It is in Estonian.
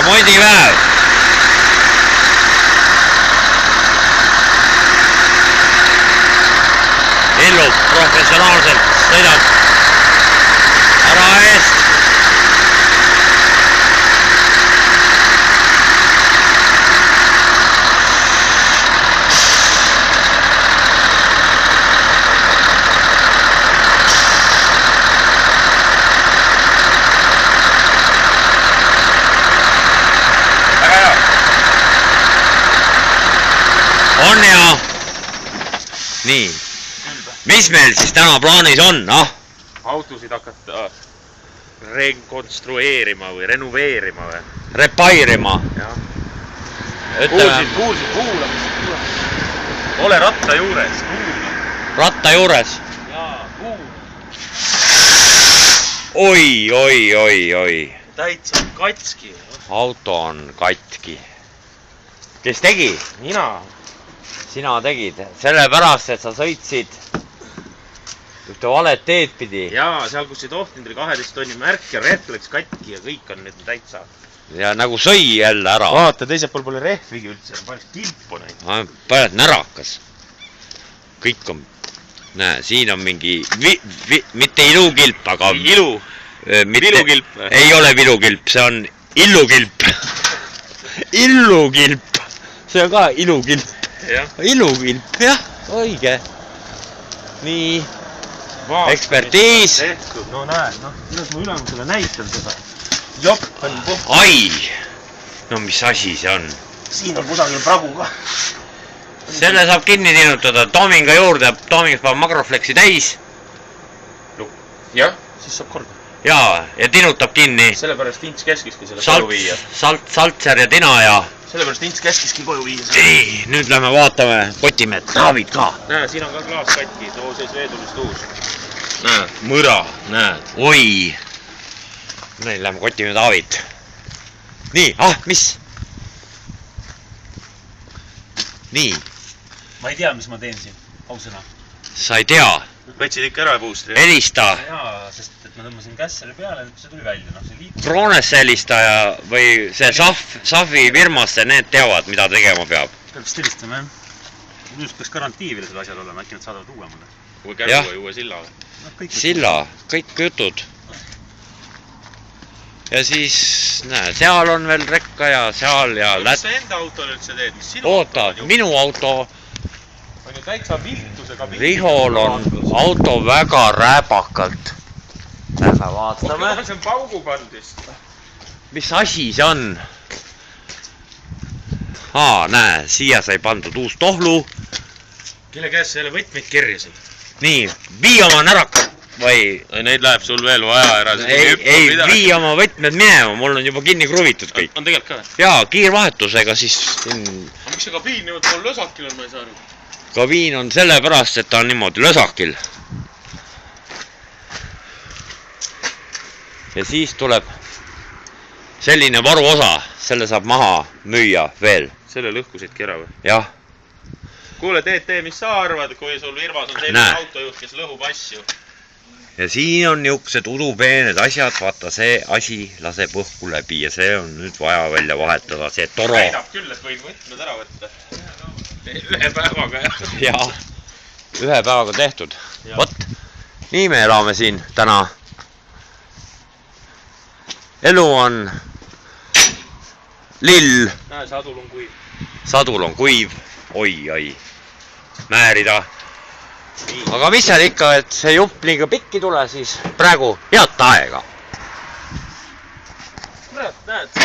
remondipäev. Ellu professionaalselt sõidab ära eest. On ja nii, mis meil siis täna plaanis on, autosid hakata rekonstrueerima või renoveerima või? Repairima. Kuulsid kuulamist. Ole ratta juures, kuula. Ratta juures? Jaa, kuula. Oi. Täitsa katski. Auto on katki. Kes tegi? Mina. Sina tegid, sellepärast, et sa sõitsid ühte valet teed pidi. Jaa, seal kus ei tohtinud oli 12 tonni märk ja rehv läks katki ja kõik on nüüd täitsa. Ja nagu sõi jälle ära. Vaata, teisel pool pole rehvigi üldse, paneks kilpu näid. Paned närakas. Kõik on, näe, siin on mingi, mitte ilukilp, aga... Vilukilp. Ei ole vilukilp, see on illukilp. Illukilp. See on ka ilukilp. Ilukilp, jah, õige. Nii, ekspertiis. No näed, kuidas ma ülemusele näitan seda. Jopp on puht. Ai, no mis asi see on? Siin on kusagil pragu ka. Selle saab kinni tinutada, Toominga juurde, Tooming paneb Magroflexi täis. Jah, siis saab korda. Jaa, ja tinutab kinni. Sellepärast Ints käskiski selle koju viia. Saltser ja tina ja... Sellepärast Ints käskiski koju viia. Ei, nüüd lähme vaatame, kotime traavid ka. Näe, siin on ka klaas katki, too sees veetulist uus. Näe, mõra, näed. Oi. Meil lähme kotime Taavit. Nii, mis? Nii. Ma ei tea, mis ma teen siin, ausõna. Sa ei tea? Võtsid ikka ära puustri? Helista. Jaa, sest et ma tõmbasin kässele peale, see tuli välja, see liikus. Kroonesse helistaja või see Safi firmasse, need teavad, mida tegema peab. Peaks helistama, jah. Nüüd peaks garantiivile selle asjal olema, äkki nad saadavad uue mulle. Uue kärgu või uue silla või? Silla, kõik jutud. Ja siis, näe, seal on veel rekka ja seal ja... Mis sa enda autol üldse teed? Mis sinu oota, minu auto... On ju täitsa viltusega... Rihol on auto väga rääbakalt. Lähme vaatame. See on paugupandist. Mis asi see on? Näe, siia sai pandud uus tohlu. Kelle käes sa jälle võtmeid kirjasid? Nii, vii oma näraka või... Neid läheb sul veel vaja ära. Ei, vii oma võtmed minema, mul on juba kinni kruvitud kõik. On tegelikult ka või? Jaa, kiirvahetusega siis... Aga miks see kabiin niimoodi pool lösakil on, ma ei saa aru? Kabiin on sellepärast, et ta on niimoodi lösakil. Ja siis tuleb selline varuosa, selle saab maha müüa veel. Selle lõhkusidki ära või? Jah. Kuule, tee, mis sa arvad, kui sul firmas on selline autojuht, kes lõhub asju? Ja siin on niuksed udupeened asjad, vaata see asi laseb õhku läbi ja see on nüüd vaja välja vahetada, see toro. Väidab küll, et võid võtmed ära võtta. Ühe päevaga, jah. Jaa, ühe päevaga tehtud. Vot, nii me elame siin täna. Elu on lill. Näe, sadul on kuiv. Sadul on kuiv. Oi. Määrida. Aga mis seal ikka, et see jupp liiga pikki tule, siis praegu head aega. Näed.